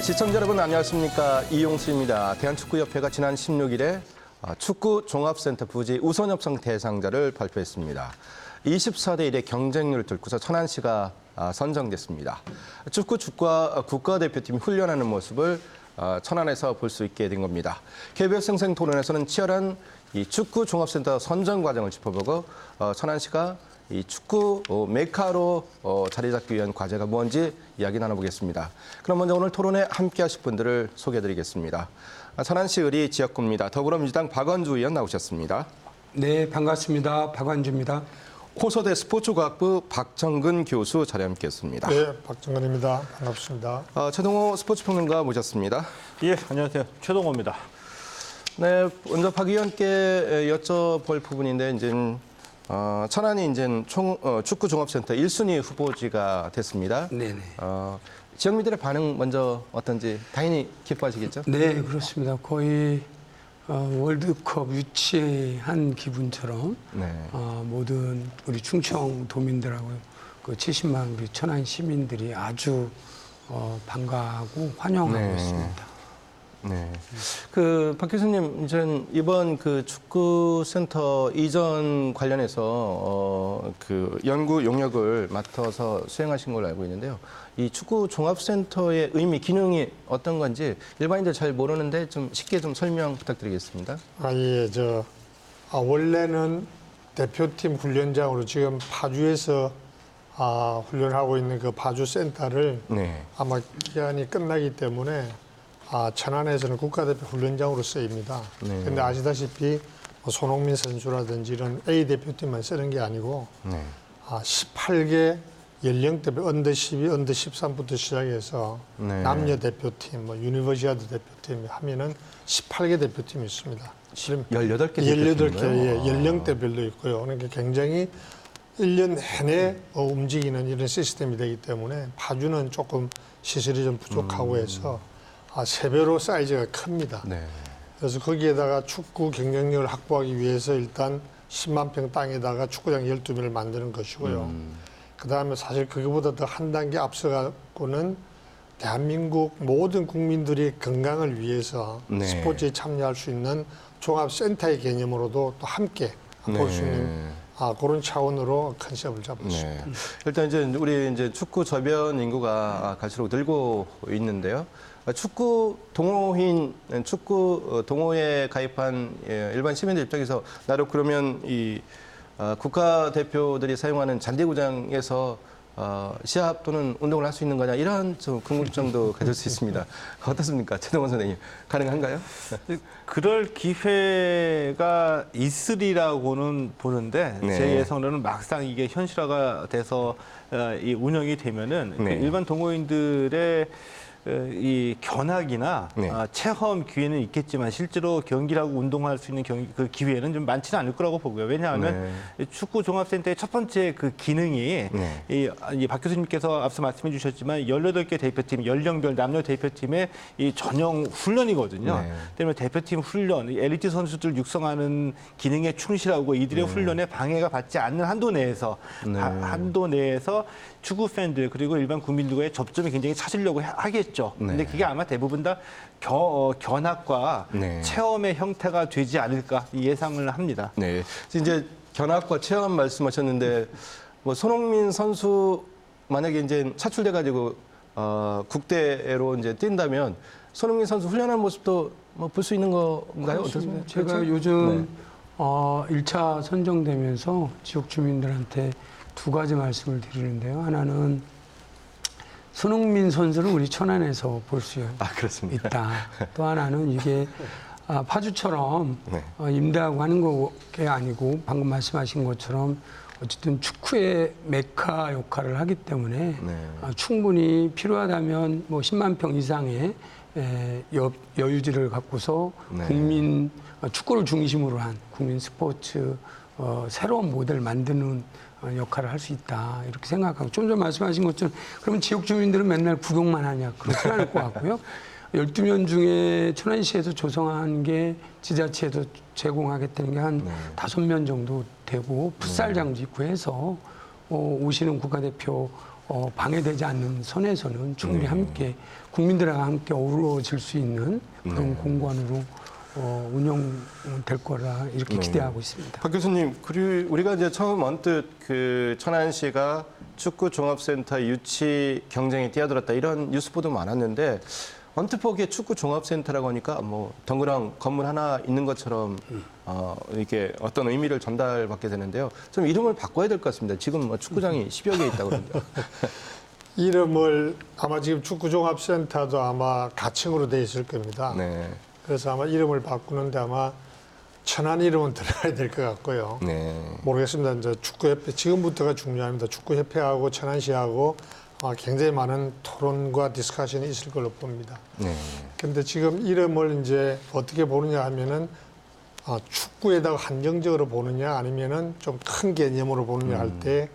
시청자 여러분 안녕하십니까. 이용수입니다. 대한축구협회가 지난 16일에 축구 종합센터 부지 우선 협상 대상자를 발표했습니다. 24대 1의 경쟁률을 뚫고서 천안시가 선정됐습니다. 축구 국가대표팀이 훈련하는 모습을 천안에서 볼 수 있게 된 겁니다. KBS 생생 토론에서는 치열한 이 축구 종합센터 선정 과정을 짚어보고 천안시가 이 축구 메카로 자리 잡기 위한 과제가 뭔지 이야기 나눠보겠습니다. 그럼 먼저 오늘 토론에 함께하실 분들을 소개해드리겠습니다. 천안시 의리 지역구입니다. 더불어민주당 박원주 의원 나오셨습니다. 네, 반갑습니다. 박원주입니다. 호서대 스포츠과학부 박정근 교수 자리에 함께했습니다. 네, 박정근입니다. 반갑습니다. 최동호 스포츠평론가 모셨습니다. 예, 안녕하세요. 최동호입니다. 네, 먼저 박 의원께 여쭤볼 부분인데 이제 천안이 이제 축구 종합센터 1순위 후보지가 됐습니다. 네네. 지역민들의 반응 먼저 어떤지 당연히 기뻐하시겠죠? 네, 그렇습니다. 거의 월드컵 유치한 기분처럼 네. 모든 우리 충청 도민들하고 그 70만 우리 천안 시민들이 아주 반가워하고 환영하고 네. 있습니다. 네. 박 교수님, 이제 이번 그 축구센터 이전 관련해서 그 연구 용역을 맡아서 수행하신 걸로 알고 있는데요. 이 축구 종합센터의 의미, 기능이 어떤 건지 일반인들 잘 모르는데 좀 쉽게 좀 설명 부탁드리겠습니다. 예, 원래는 대표팀 훈련장으로 지금 파주에서 훈련하고 있는 그 파주 센터를 네. 아마 기간이 끝나기 때문에 천안에서는 국가대표 훈련장으로 쓰입니다. 네. 근데 아시다시피 손흥민 선수라든지 이런 A 대표팀만 쓰는 게 아니고 네. 18개 연령대별 언더 12, 언더 13부터 시작해서 네. 남녀 대표팀, 유니버시아드 대표팀 하면은 18개 대표팀이 있습니다. 18개 18개, 예, 연령대별도 있고요. 그러니까 굉장히 1년 내내 움직이는 이런 시스템이 되기 때문에 파주는 조금 시설이 좀 부족하고 해서 3배로 사이즈가 큽니다. 네. 그래서 거기에다가 축구 경쟁력을 확보하기 위해서 일단 10만 평 땅에다가 축구장 12개를 만드는 것이고요. 그다음에 사실 그거보다 더 한 단계 앞서가고는 대한민국 모든 국민들이 건강을 위해서 네. 스포츠에 참여할 수 있는 종합센터의 개념으로도 또 함께 볼 수 있는 그런 차원으로 컨셉을 잡았습니다. 네. 일단 이제 우리 이제 축구 저변 인구가 갈수록 늘고 있는데요. 축구 동호회에 가입한 일반 시민들 입장에서 나로 그러면 이 국가대표들이 사용하는 잔디구장에서 시합 또는 운동을 할 수 있는 거냐 이런 좀 궁금증도 가질 수 있습니다. 어떻습니까, 최동원 선생님? 가능한가요? 그럴 기회가 있으리라고는 보는데 네. 제 예상으로는 막상 이게 현실화가 돼서 이 운영이 되면은 네. 일반 동호인들의 이 견학이나 네. 체험 기회는 있겠지만 실제로 경기를 하고 운동할 수 있는 그 기회는 좀 많지는 않을 거라고 보고요. 왜냐하면 축구 종합센터의 첫 번째 그 기능이 네. 이 박 교수님께서 앞서 말씀해 주셨지만 18개 대표팀, 연령별 남녀 대표팀의 이 전형 훈련이거든요. 네. 때문에 대표팀 훈련, 엘리트 선수들 육성하는 기능에 충실하고 이들의 훈련에 방해가 받지 않는 한도 내에서 축구 팬들 그리고 일반 국민들과의 접점이 굉장히 찾으려고 하겠죠. 근데 그게 아마 대부분 다 견학과 네. 체험의 형태가 되지 않을까 예상을 합니다. 네. 이제 견학과 체험 말씀하셨는데 뭐 손흥민 선수 만약에 이제 차출돼 가지고 국대로 이제 뛴다면 손흥민 선수 훈련하는 모습도 뭐 볼 수 있는 건가요? 어떻습니까? 제가 그렇죠? 요즘 1차 선정되면서 지역 주민들한테 두 가지 말씀을 드리는데요. 하나는 손흥민 선수를 우리 천안에서 볼 수 그렇습니다. 있다. 또 하나는 이게 파주처럼 네. 임대하고 하는 게 아니고 방금 말씀하신 것처럼 어쨌든 축구의 메카 역할을 하기 때문에 네. 충분히 필요하다면 뭐 10만 평 이상의 여유지를 갖고서 네. 국민 축구를 중심으로 한 국민 스포츠 새로운 모델을 만드는 역할을 할 수 있다 이렇게 생각하고 좀 전 말씀하신 것처럼 그러면 지역 주민들은 맨날 구경만 하냐 그렇지 않을 것 같고요. 12면 중에 천안시에서 조성한 게 지자체에서 제공하겠다는 게 한 5면 정도 되고 풋살장도 있고 해서 오시는 국가대표 방해되지 않는 선에서는 충분히 함께 국민들과 함께 어우러질 수 있는 그런 공간으로 운영될 거라 이렇게 기대하고 있습니다. 박 교수님, 그리고 우리가 이제 처음 언뜻 그 천안시가 축구 종합센터 유치 경쟁에 뛰어들었다 이런 뉴스 보도 많았는데 언뜻 보기에 축구 종합센터라고 하니까 뭐 덩그랑 건물 하나 있는 것처럼 이렇게 어떤 의미를 전달받게 되는데요. 좀 이름을 바꿔야 될 것 같습니다. 지금 뭐 축구장이 10여 개 있다고 그러는데. 이름을 아마 지금 축구종합센터도 아마 가칭으로 돼 있을 겁니다. 네. 그래서 아마 이름을 바꾸는데 아마 천안 이름은 들어가야 될 것 같고요. 네. 모르겠습니다. 이제 축구협회 지금부터가 중요합니다. 축구협회하고 천안시하고 굉장히 많은 토론과 디스커션이 있을 걸로 봅니다. 네. 그런데 지금 이름을 이제 어떻게 보느냐 하면은 축구에다가 한정적으로 보느냐 아니면은 좀 큰 개념으로 보느냐 할 때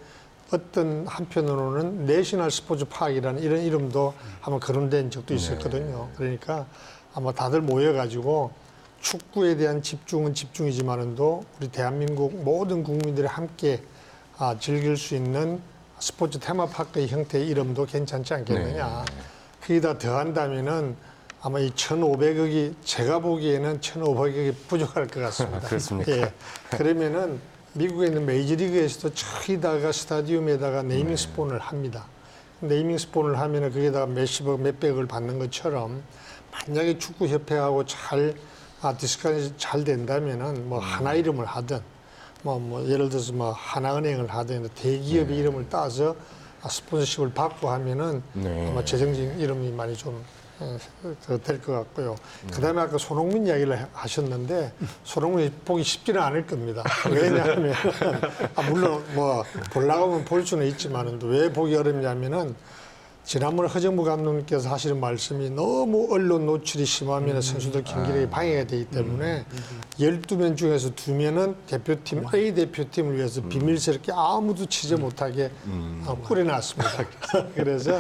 어떤 한편으로는 내셔널 스포츠 파크라는 이런 이름도 한번 거론된 적도 있었거든요. 그러니까 아마 다들 모여가지고 축구에 대한 집중은 집중이지만은도 우리 대한민국 모든 국민들이 함께 즐길 수 있는 스포츠 테마파크의 형태의 이름도 괜찮지 않겠느냐. 거기다 더한다면은 아마 이 1,500억이 제가 보기에는 1,500억이 부족할 것 같습니다. 그렇습니까? 예. 그러면은 미국에 있는 메이저리그에서도 저기다가 스타디움에다가 네이밍 스폰을 합니다. 네이밍 스폰을 하면은 거기다가 몇십억, 몇백억을 받는 것처럼 만약에 축구협회하고 잘 디스커션이 잘 된다면은 뭐 하나 이름을 하든 뭐 예를 들어서 뭐 하나은행을 하든 대기업의 이름을 따서 스폰서십을 받고 하면은 아마 재정적인 이름이 많이 좀 될 것 같고요. 그다음에 아까 손흥민 이야기를 하셨는데 손흥민이 보기 쉽지는 않을 겁니다. 왜냐하면 물론 뭐 보려고 하면 볼 수는 있지만은 왜 보기 어렵냐면은 지난번에 허정무 감독님께서 하시는 말씀이 너무 언론 노출이 심하면 선수들 경기력이 방해가 되기 때문에 12명 중에서 2명은 대표팀, A 대표팀을 위해서 비밀스럽게 아무도 치지 못하게 꾸려놨습니다. 그래서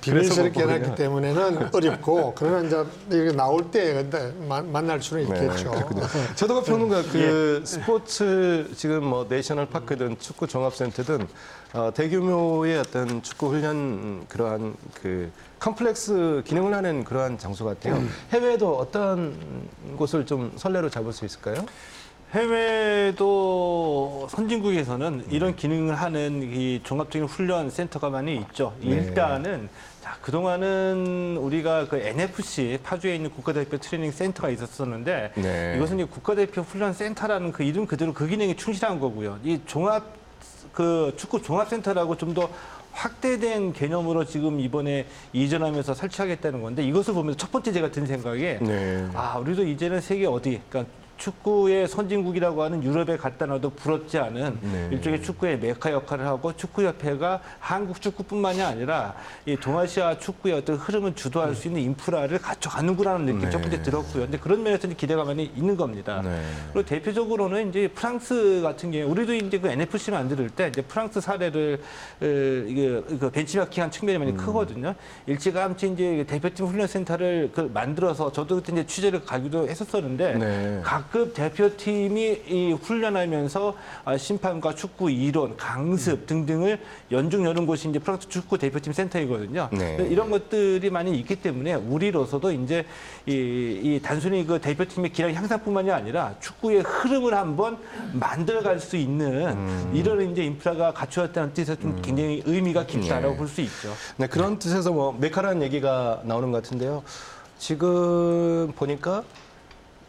비밀스럽게 해놨기 때문에는 어렵고 그러나 이제 이게 나올 때 근데 만날 수는 있겠죠. 최동호 평론가 그 스포츠 지금 뭐 내셔널 파크든 축구 종합센터든 대규모의 어떤 축구 훈련 그러한 그 컴플렉스 기능을 하는 그러한 장소 같아요. 해외에도 어떤 곳을 좀 선례로 잡을 수 있을까요? 해외도 선진국에서는 이런 기능을 하는 이 종합적인 훈련 센터가 많이 있죠. 일단은 자, 그동안은 우리가 그 NFC 파주에 있는 국가대표 트레이닝 센터가 있었었는데 이것은 이제 국가대표 훈련 센터라는 그 이름 그대로 그 기능에 충실한 거고요. 이 종합 그 축구 종합센터라고 좀 더 확대된 개념으로 지금 이번에 이전하면서 설치하겠다는 건데 이것을 보면서 첫 번째 제가 든 생각에 우리도 이제는 세계 어디 그러니까 축구의 선진국이라고 하는 유럽에 갖다 놔도 부럽지 않은 일종의 축구의 메카 역할을 하고 축구협회가 한국 축구뿐만이 아니라 이 동아시아 축구의 어떤 흐름을 주도할 수 있는 인프라를 갖춰가는구나라는 느낌이 첫 번째 들었고요. 근데 그런 면에서는 기대가 많이 있는 겁니다. 그리고 대표적으로는 이제 프랑스 같은 경우 우리도 이제 그 NFC 만들 때 이제 프랑스 사례를 이게 벤치마킹한 측면이 많이 크거든요. 일찌감치 이제 대표팀 훈련센터를 만들어서 저도 그때 이제 취재를 가기도 했었었는데 각급 대표팀이 이 훈련하면서 심판과 축구 이론, 강습 등등을 연중여는 곳이 이제 프랑스 축구 대표팀 센터이거든요. 이런 것들이 많이 있기 때문에 우리로서도 이제 이 단순히 그 대표팀의 기량 향상뿐만이 아니라 축구의 흐름을 한번 만들어갈 수 있는 이런 이제 인프라가 갖추었다는 뜻에서 좀 굉장히 의미가 깊다라고 볼 수 있죠. 네, 그런 뜻에서 뭐 메카라는 얘기가 나오는 것 같은데요. 지금 보니까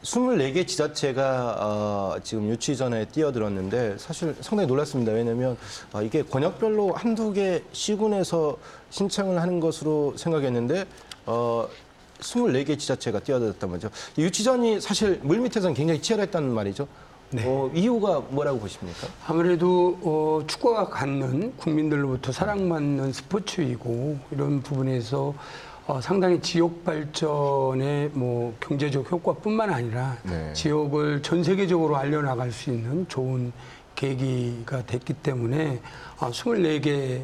24개 지자체가 지금 유치 전에 뛰어들었는데 사실 상당히 놀랐습니다. 왜냐하면 이게 권역별로 한두 개 시군에서 신청을 하는 것으로 생각했는데 24개 지자체가 뛰어들었단 말이죠. 유치전이 사실 물밑에서는 굉장히 치열했다는 말이죠. 이유가 뭐라고 보십니까? 아무래도 축구가 갖는 국민들로부터 사랑받는 스포츠이고 이런 부분에서 상당히 지역 발전의 뭐 경제적 효과뿐만 아니라 지역을 전 세계적으로 알려나갈 수 있는 좋은 계기가 됐기 때문에 24개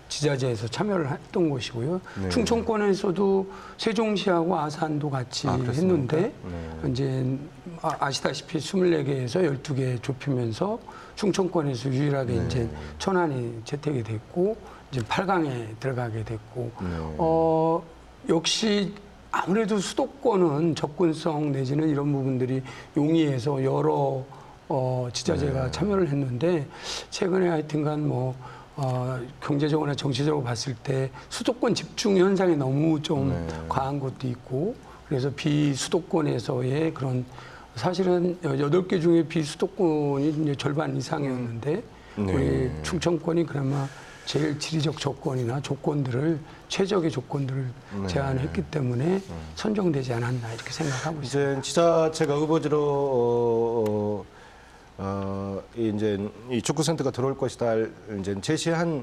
지자체에서 참여를 했던 것이고요. 충청권에서도 세종시하고 아산도 같이 했는데 이제 아시다시피 24개에서 12개 좁히면서 충청권에서 유일하게 이제 천안이 채택이 됐고 이제 8강에 들어가게 됐고 네. 역시 아무래도 수도권은 접근성 내지는 이런 부분들이 용이해서 여러 지자체가 참여를 했는데 최근에 하여튼간 뭐 경제적으로나 정치적으로 봤을 때 수도권 집중 현상이 너무 좀 과한 것도 있고 그래서 비수도권에서의 그런 사실은 8개 중에 비수도권이 이제 절반 이상이었는데 우리 충청권이 그나마 제일 지리적 조건이나 조건들을 최적의 조건들을 제안했기 때문에 선정되지 않았나 이렇게 생각하고 있습니다. 이제 지자체가 후보지로 이제 이 축구센터가 들어올 것이다 이제 제시한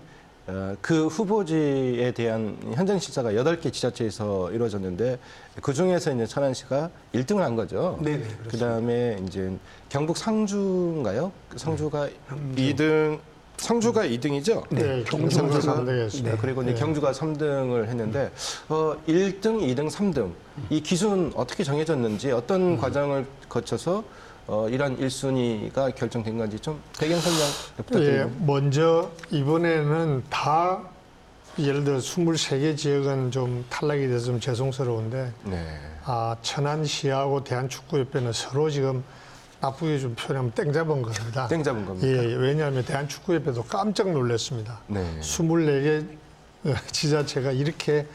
그 후보지에 대한 현장 실사가 8개 지자체에서 이루어졌는데 그 중에서 이제 천안시가 1등을 한 거죠. 네, 그렇습니다. 그다음에 이제 경북 상주인가요? 상주가 2등. 상주가 2등이죠? 네, 경주가 3등이었습니다. 그리고 이제 경주가 3등을 했는데 1등, 2등, 3등 이 기준 어떻게 정해졌는지 어떤 과정을 거쳐서 이런 1순위가 결정된 건지 좀 배경 설명 부탁드립니다. 예, 먼저 이번에는 다 예를 들어 23개 지역은 좀 탈락이 돼서 좀 죄송스러운데 네. 천안시하고 대한축구협회는 서로 지금 나쁘게 좀 표현하면 땡 잡은 겁니다. 땡 잡은 겁니까? 예, 왜냐하면 대한축구협회도 깜짝 놀랐습니다. 네. 24개 지자체가 이렇게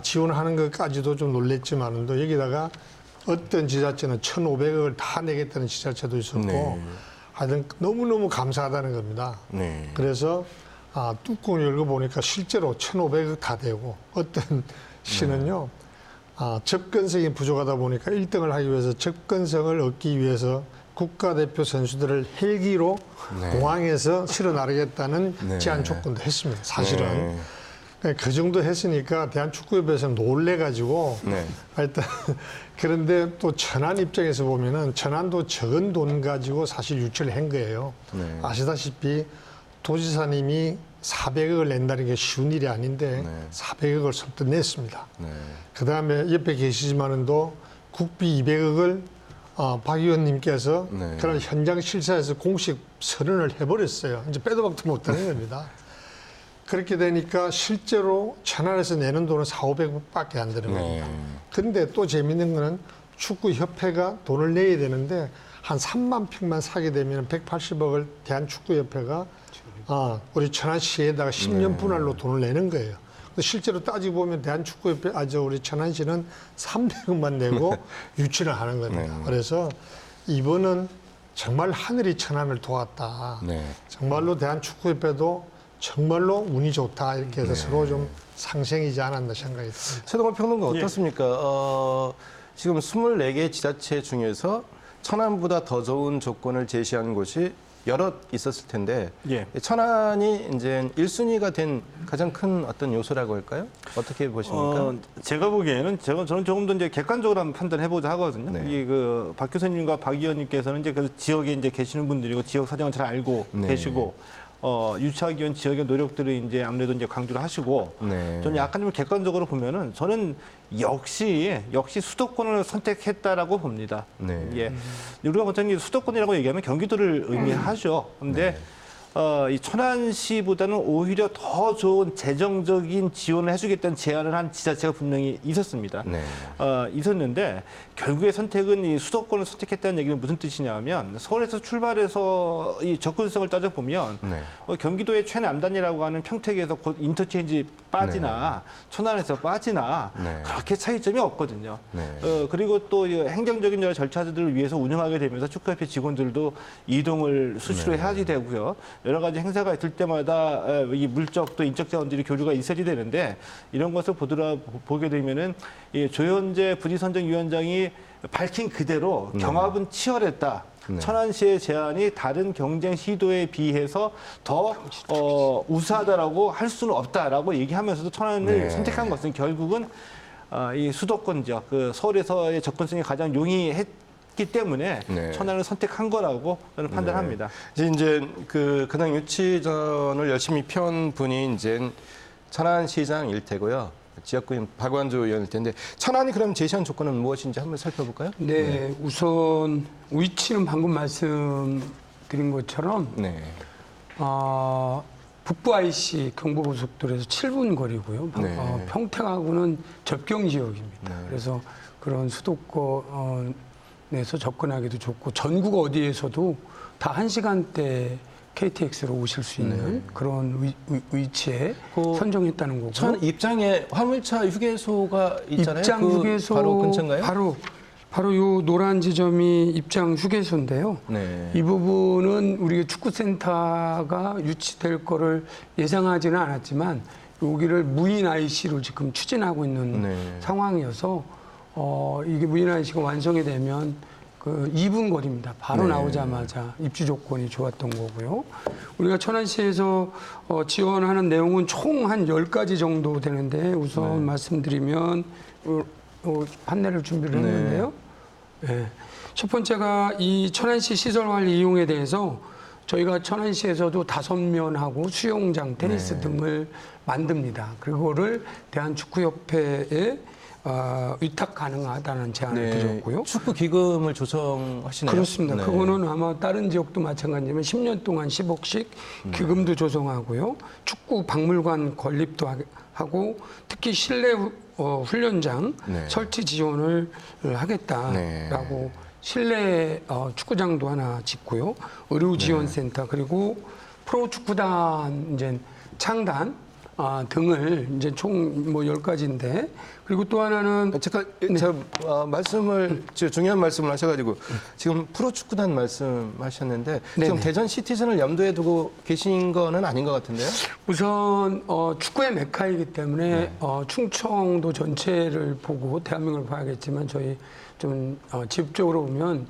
지원하는 것까지도 좀 놀랬지만도 여기다가 어떤 지자체는 1,500억을 다 내겠다는 지자체도 있었고 네. 하여튼 너무너무 감사하다는 겁니다. 네. 그래서 뚜껑을 열고 보니까 실제로 1,500억 다 되고 어떤 시는요. 접근성이 부족하다 보니까 1등을 하기 위해서 접근성을 얻기 위해서 국가대표 선수들을 헬기로 공항에서 실어 나르겠다는 제한 조건도 했습니다. 사실은. 그 정도 했으니까 대한축구협회에서는 놀래가지고 하여튼 그런데 또 천안 입장에서 보면은 천안도 적은 돈 가지고 사실 유치를 한 거예요. 아시다시피 도지사님이 400억을 낸다는 게 쉬운 일이 아닌데 400억을 선뜻 냈습니다. 그 다음에 옆에 계시지만은도 국비 200억을 박 의원님께서 그런 현장 실사에서 공식 선언을 해버렸어요. 이제 빼도 박도 못하는 겁니다. 그렇게 되니까 실제로 천안에서 내는 돈은 400~500억밖에 안 되는 겁니다. 근데 또 재밌는 거는 축구협회가 돈을 내야 되는데 한 3만 평만 사게 되면 180억을 대한축구협회가 우리 천안시에다가 10년 분할로 돈을 내는 거예요. 근데 실제로 따지고 보면 대한축구협회, 우리 천안시는 300억만 내고 유치를 하는 겁니다. 그래서 이번은 정말 하늘이 천안을 도왔다. 정말로 대한축구협회도 정말로 운이 좋다. 이렇게 해서 서로 좀 상생이지 않았나 생각이 듭니다. 최동원 평론가 어떻습니까? 지금 24개 지자체 중에서 천안보다 더 좋은 조건을 제시한 곳이 여럿 있었을 텐데 천안이 이제 1순위가 된 가장 큰 어떤 요소라고 할까요? 어떻게 보십니까? 제가 보기에는 저는 조금 더 이제 객관적으로 한번 판단해보자 하거든요. 이 그 박 교수님과 박 의원님께서는 이제 그 지역에 이제 계시는 분들이고 지역 사정을 잘 알고 계시고 유치하기 위한 지역의 노력들을 이제 아무래도 이제 강조를 하시고 저는 약간 좀 객관적으로 보면은 저는 역시 수도권을 선택했다라고 봅니다. 예. 우리가 보통 수도권이라고 얘기하면 경기도를 의미하죠. 근데 이 천안시보다는 오히려 더 좋은 재정적인 지원을 해주겠다는 제안을 한 지자체가 분명히 있었습니다. 있었는데 결국에 선택은 이 수도권을 선택했다는 얘기는 무슨 뜻이냐면 서울에서 출발해서 이 접근성을 따져보면 경기도의 최남단이라고 하는 평택에서 곧 인터체인지 빠지나 천안에서 빠지나 그렇게 차이점이 없거든요. 그리고 또 행정적인 여러 절차들을 위해서 운영하게 되면서 축구협회 직원들도 이동을 수시로 해야지 되고요. 여러 가지 행사가 있을 때마다 이 물적 또 인적 자원들이 교류가 있어야 되는데 이런 것을 보게 되면은 이 조현재 부지선정위원장이 밝힌 그대로 경합은 치열했다. 천안시의 제안이 다른 경쟁 시도에 비해서 더 우수하다라고 할 수는 없다라고 얘기하면서도 천안을 선택한 것은 결국은 이 수도권 지역, 그 서울에서의 접근성이 가장 용이했기 때문에 천안을 선택한 거라고 저는 판단합니다. 이제 그 근황 유치전을 열심히 편 분이 이제 천안시장 일테고요. 지역구인 박완주 의원일 텐데 천안이 그럼 제시한 조건은 무엇인지 한번 살펴볼까요? 네, 우선 위치는 방금 말씀드린 것처럼 북부 IC 경부고속도로에서 7분 거리고요. 네. 평택하고는 접경 지역입니다. 네. 그래서 그런 수도권에서 접근하기도 좋고 전국 어디에서도 다 1시간대 KTX로 오실 수 있는 그런 위치에 그 선정했다는 거고. 천 입장에 화물차 휴게소가 있잖아요. 입장 그 휴게소 바로 근처인가요? 바로 요 노란 지점이 입장 휴게소인데요. 네. 이 부분은 우리 축구센터가 유치될 거를 예상하지는 않았지만 여기를 무인 IC로 지금 추진하고 있는 네. 상황이어서 이게 무인 IC가 완성이 되면 그 2분 거리입니다. 바로 네. 나오자마자 입주 조건이 좋았던 거고요. 우리가 천안시에서 지원하는 내용은 총 한 10가지 정도 되는데 우선 말씀드리면 판넬을 준비를 했는데요. 네. 첫 번째가 이 천안시 시설 관리 이용에 대해서 저희가 천안시에서도 5면하고 수영장, 테니스 등을 만듭니다. 그거를 대한축구협회에 위탁 가능하다는 제안을 드렸고요. 축구 기금을 조성하시나요? 그렇습니다. 네. 그거는 아마 다른 지역도 마찬가지지만 10년 동안 10억씩 기금도 조성하고요. 축구 박물관 건립도 하고 특히 실내 훈련장 네. 설치 지원을 하겠다라고 실내 축구장도 하나 짓고요. 의료지원센터 그리고 프로축구단 이제 창단 등을 이제 총 뭐 10가지인데 그리고 또 하나는 잠깐 말씀을 중요한 말씀을 하셔가지고 지금 프로축구단 말씀하셨는데 지금 네네. 대전 시티즌을 염두에 두고 계신 거는 아닌 것 같은데요? 우선 축구의 메카이기 때문에 충청도 전체를 보고 대한민국을 봐야겠지만 저희 좀 지역적으로 보면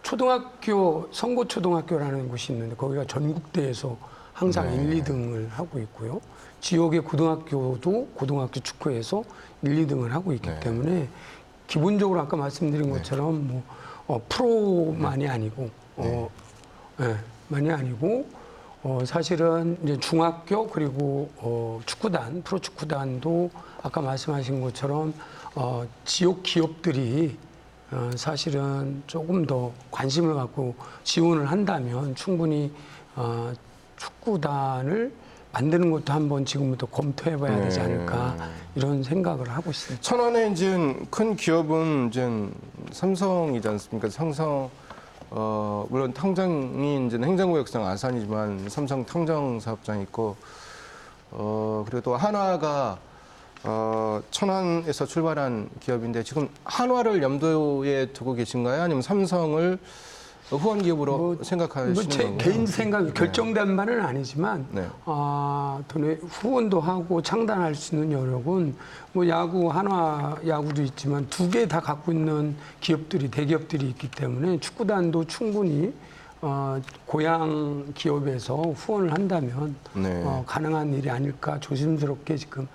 초등학교 성고초등학교라는 곳이 있는데 거기가 전국대회에서 항상 1, 2등을 하고 있고요. 지역의 고등학교도 고등학교 축구에서 1, 2등을 하고 있기 때문에 기본적으로 아까 말씀드린 것처럼 뭐 프로만이 아니고 많이 아니고 사실은 이제 중학교 그리고 축구단 프로축구단도 아까 말씀하신 것처럼 지역 기업들이 사실은 조금 더 관심을 갖고 지원을 한다면 충분히 축구단을 만드는 것도 한번 지금부터 검토해봐야 되지 않을까 이런 생각을 하고 있습니다. 천안에 이제 큰 기업은 이제 삼성이지 않습니까? 삼성 물론 탕장이 이제 행정구역상 아산이지만 삼성 탕정 사업장이 있고 그리고 또 한화가 천안에서 출발한 기업인데 지금 한화를 염두에 두고 계신가요? 아니면 삼성을 후원 기업으로 생각하시는 제 건가요? 개인 생각이 결정된 바는 아니지만 후원도 하고 창단할 수 있는 여력은 뭐 야구 한화 야구도 있지만 두 개 다 갖고 있는 기업들이 대기업들이 있기 때문에 축구단도 충분히 고향 기업에서 후원을 한다면 가능한 일이 아닐까 조심스럽게 지금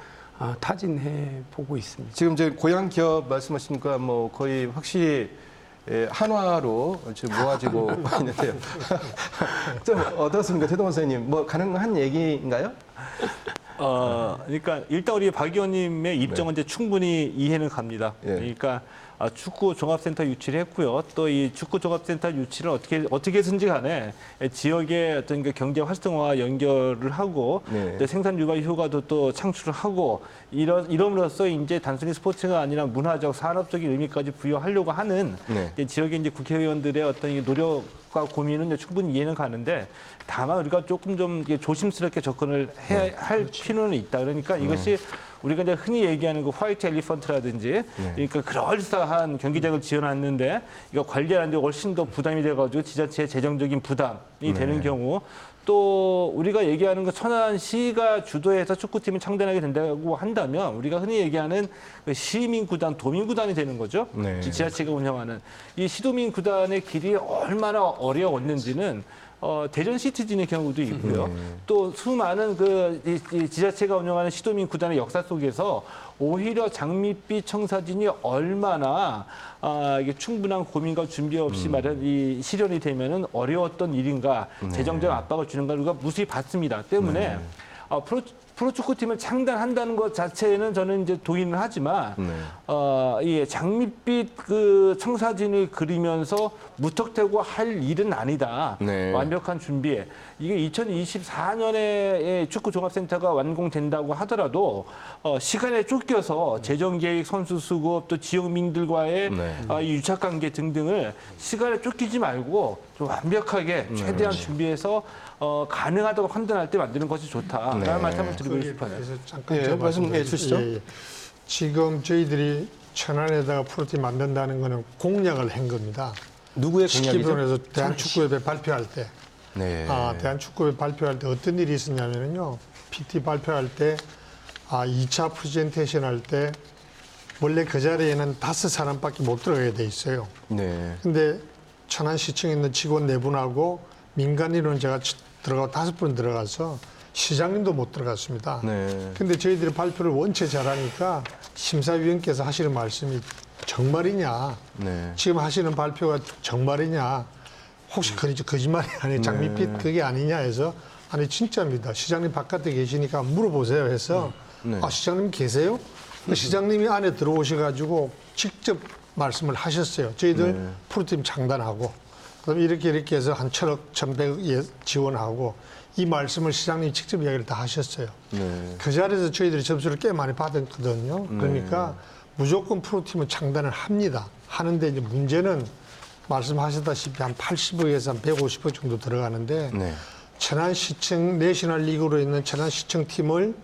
타진해 보고 있습니다. 지금 이제 고향 기업 말씀하시니까 뭐 거의 확실히 한화로 지금 모아지고 있는데요. 좀 어떻습니까, 최동원 선생님? 뭐 가능한 얘기인가요? 그러니까 일단 우리 박 의원님의 입장은 이제 충분히 이해는 갑니다. 그러니까 축구 종합센터 유치를 했고요. 또 이 축구 종합센터 유치를 어떻게든지 간에 지역의 어떤 그 경제 활성화와 연결을 하고 또 생산 육아 효과도 또 창출을 하고 이럼으로써 이제 단순히 스포츠가 아니라 문화적, 산업적인 의미까지 부여하려고 하는 이제 지역의 이제 국회의원들의 어떤 이 노력과 고민은 충분히 이해는 가는데 다만 우리가 조금 좀 조심스럽게 접근을 해야 할 필요는 있다. 그러니까 이것이 우리가 이제 흔히 얘기하는 그 화이트 엘리펀트라든지 그러니까 그럴싸한 경기장을 지어놨는데 이거 관리하는데 훨씬 더 부담이 돼가지고 지자체의 재정적인 부담이 되는 경우 또 우리가 얘기하는 그 천안시가 주도해서 축구팀을 창단하게 된다고 한다면 우리가 흔히 얘기하는 그 시민구단, 도민구단이 되는 거죠. 지자체가 운영하는 이 시도민구단의 길이 얼마나 어려웠는지는 대전 시티즌의 경우도 있고요. 또 수많은 이 지자체가 운영하는 시도민 구단의 역사 속에서 오히려 장밋빛 청사진이 얼마나 이게 충분한 고민과 준비 없이 이 실현이 되면은 어려웠던 일인가, 재정적 압박을 주는가 우리가 무수히 봤습니다. 때문에 프로축구팀을 창단한다는 것 자체는 저는 이제 동의는 하지만 이 장밋빛 그 청사진을 그리면서 무턱대고 할 일은 아니다. 네. 완벽한 준비에 이게 2024년에 축구 종합센터가 완공된다고 하더라도 시간에 쫓겨서 재정 계획, 선수 수급, 또 지역민들과의 네. 이 유착 관계 등등을 시간에 쫓기지 말고 좀 완벽하게 최대한 준비해서 가능하다고 판단할 때 만드는 것이 좋다라는 네. 말씀을 드리고 거기에 싶어요. 대해서 잠깐 예, 좀 말씀해 주시죠. 예, 예. 지금 저희들이 천안에다가 프로팀 만든다는 거는 공약을 한 겁니다. 누구의 쉽게 공약이죠? 표현해서 대한축구협회 발표할 때, 네. 대한축구협회 발표할 때 어떤 일이 있었냐면요. PT 발표할 때, 2차 프레젠테이션 할 때, 원래 그 자리에는 5사람밖에 못 들어가게 돼 있어요. 네. 근데 천안시청에 있는 직원 4분하고 민간인으로는 제가 들어가고 5분 들어가서 시장님도 못 들어갔습니다. 네. 근데 저희들이 발표를 원체 잘하니까 심사위원께서 하시는 말씀이 정말이냐? 네. 지금 하시는 발표가 정말이냐? 혹시 거짓말이 아니에요? 장밋빛 그게 아니냐 해서 아니 진짜입니다. 시장님 바깥에 계시니까 물어보세요 해서 네. 시장님 계세요? 시장님이 안에 들어오셔가지고 직접 말씀을 하셨어요. 저희들 네. 프로팀 창단하고 그럼 이렇게 해서 한 1,000억, 1,100억 지원하고 이 말씀을 시장님이 직접 이야기를 다 하셨어요. 네. 그 자리에서 저희들이 점수를 꽤 많이 받았거든요. 그러니까 무조건 프로팀은 창단을 합니다. 하는데 이제 문제는 말씀하셨다시피 한 80억에서 한 150억 정도 들어가는데 네. 천안시청 내셔널 리그로 있는 천안시청 팀을